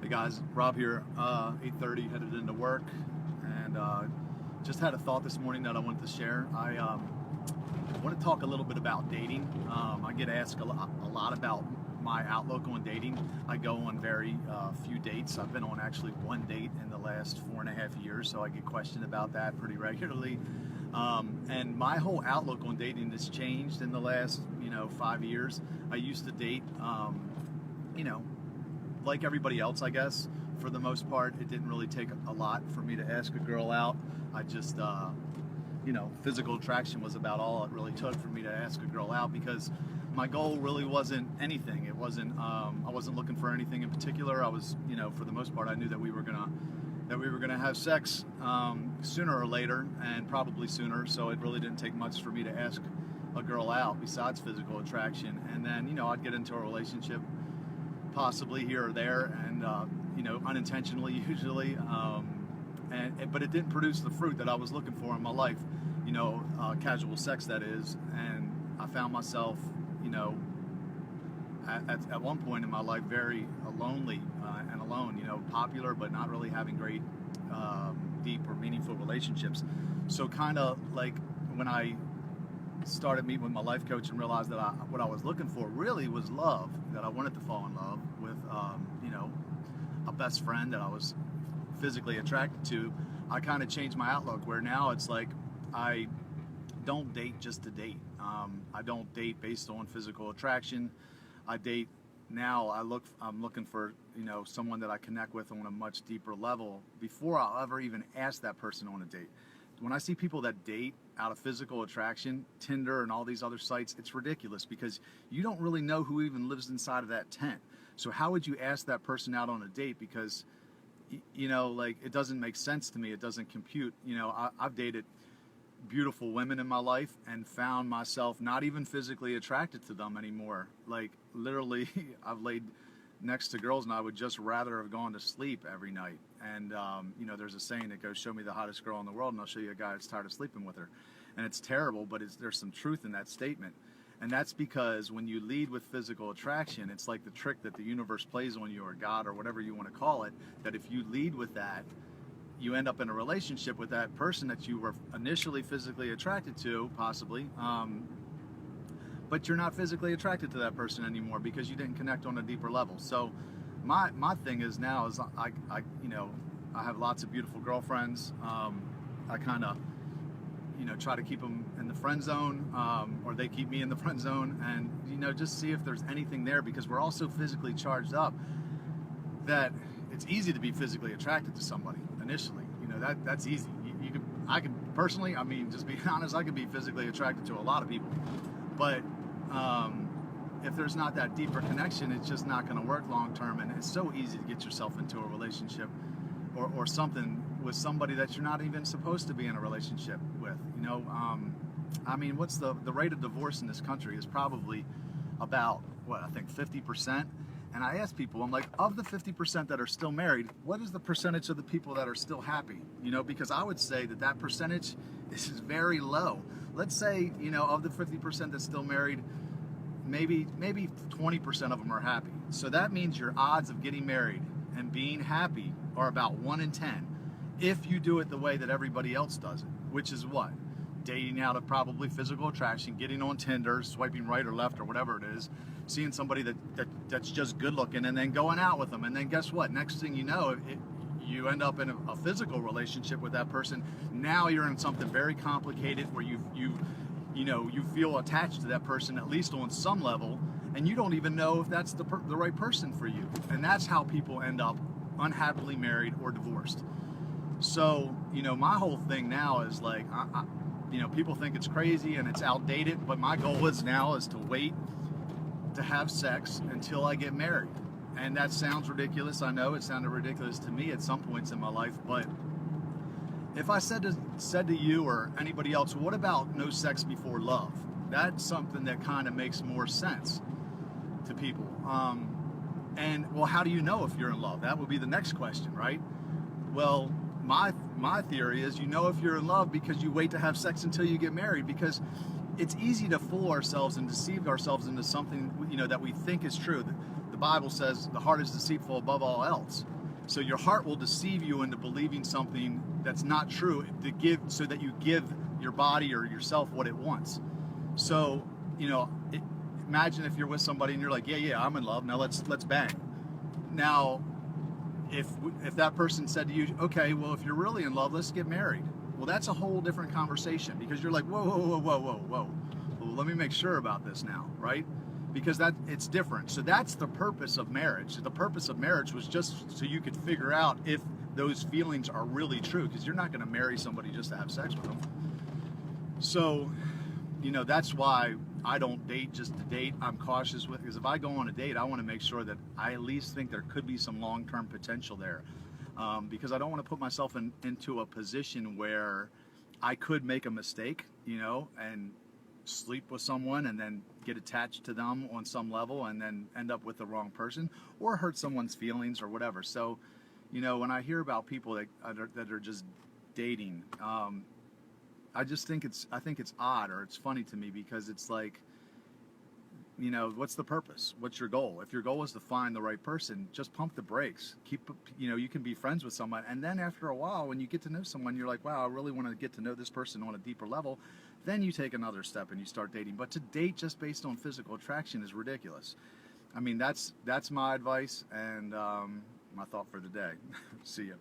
Hey guys, Rob here, 8:30, headed into work, and just had a thought this morning that I wanted to share. I want to talk a little bit about dating. I get asked a lot about my outlook on dating. I go on very few dates. I've been on actually one date in the last 4.5 years, so I get questioned about that pretty regularly. And my whole outlook on dating has changed in the last 5 years. I used to date like everybody else, I guess. For the most part, it didn't really take a lot for me to ask a girl out. I just physical attraction was about all it really took for me to ask a girl out, because my goal really wasn't anything. It wasn't I wasn't looking for anything in particular. I was, for the most part, I knew that we were gonna have sex sooner or later, and probably sooner. So it really didn't take much for me to ask a girl out besides physical attraction. And then I'd get into a relationship, possibly here or there, and unintentionally usually, but it didn't produce the fruit that I was looking for in my life, casual sex, that is. And I found myself at one point in my life very lonely and alone, popular but not really having great deep or meaningful relationships. So kind of like when I started meeting with my life coach and realized that what I was looking for really was love, that I wanted to fall in love with a best friend that I was physically attracted to. I kind of changed my outlook, where now it's like I don't date just to date. I don't date based on physical attraction. I date now, I'm looking for someone that I connect with on a much deeper level before I'll ever even ask that person on a date. When I see people that date out of physical attraction, Tinder and all these other sites, it's ridiculous, because you don't really know who even lives inside of that tent. So how would you ask that person out on a date? Because, it doesn't make sense to me. It doesn't compute. I've dated beautiful women in my life and found myself not even physically attracted to them anymore. Like, literally, I've laid next to girls and I would just rather have gone to sleep every night. And there's a saying that goes, show me the hottest girl in the world and I'll show you a guy that's tired of sleeping with her. And it's terrible, but there's some truth in that statement. And that's because when you lead with physical attraction, it's like the trick that the universe plays on you, or God, or whatever you want to call it, that if you lead with that, you end up in a relationship with that person that you were initially physically attracted to, possibly, but you're not physically attracted to that person anymore because you didn't connect on a deeper level. So my thing is now is I have lots of beautiful girlfriends. I kind of try to keep them in the friend zone, or they keep me in the friend zone, and just see if there's anything there, because we're all so physically charged up that it's easy to be physically attracted to somebody initially. That's easy. I can personally, just being honest, I can be physically attracted to a lot of people, but if there's not that deeper connection, it's just not going to work long term. And it's so easy to get yourself into a relationship or something with somebody that you're not even supposed to be in a relationship with. What's the rate of divorce in this country is probably about, I think 50%. And I ask people, I'm like, of the 50% that are still married, what is the percentage of the people that are still happy? Because I would say that percentage is very low. Let's say, of the 50% that's still married, maybe 20% of them are happy. So that means your odds of getting married and being happy are about 1 in 10, if you do it the way that everybody else does it, which is what? Dating out of probably physical attraction, getting on Tinder, swiping right or left or whatever it is, seeing somebody that's just good looking, and then going out with them. And then guess what? Next thing you know, you end up in a physical relationship with that person. Now you're in something very complicated where you feel attached to that person, at least on some level, and you don't even know if that's the right person for you. And that's how people end up unhappily married or divorced. So, my whole thing now is like, people think it's crazy and it's outdated, but my goal is to wait to have sex until I get married. And that sounds ridiculous. I know it sounded ridiculous to me at some points in my life, but if I said to you or anybody else, what about no sex before love? That's something that kind of makes more sense to people. How do you know if you're in love? That would be the next question, right? Well, my theory is if you're in love because you wait to have sex until you get married, because it's easy to fool ourselves and deceive ourselves into something that we think is true. The Bible says the heart is deceitful above all else. So your heart will deceive you into believing something that's not true so that you give your body or yourself what it wants. So, imagine if you're with somebody and you're like, yeah, I'm in love. Now let's bang. Now, if that person said to you, okay, well, if you're really in love, let's get married. Well, that's a whole different conversation, because you're like, whoa. Well, let me make sure about this now, right? Because it's different. So that's the purpose of marriage. The purpose of marriage was just so you could figure out if those feelings are really true, because you're not going to marry somebody just to have sex with them. So, that's why I don't date just to date. I'm cautious because if I go on a date, I want to make sure that I at least think there could be some long-term potential there, because I don't want to put myself into a position where I could make a mistake, and sleep with someone and then get attached to them on some level and then end up with the wrong person or hurt someone's feelings or whatever. So, when I hear about people that are just dating, I think it's odd, or it's funny to me, because it's like, what's the purpose? What's your goal? If your goal is to find the right person, just pump the brakes. You can be friends with someone, and then after a while, when you get to know someone, you're like, wow, I really want to get to know this person on a deeper level. Then you take another step and you start dating. But to date just based on physical attraction is ridiculous. I mean, that's my advice and my thought for the day. See ya.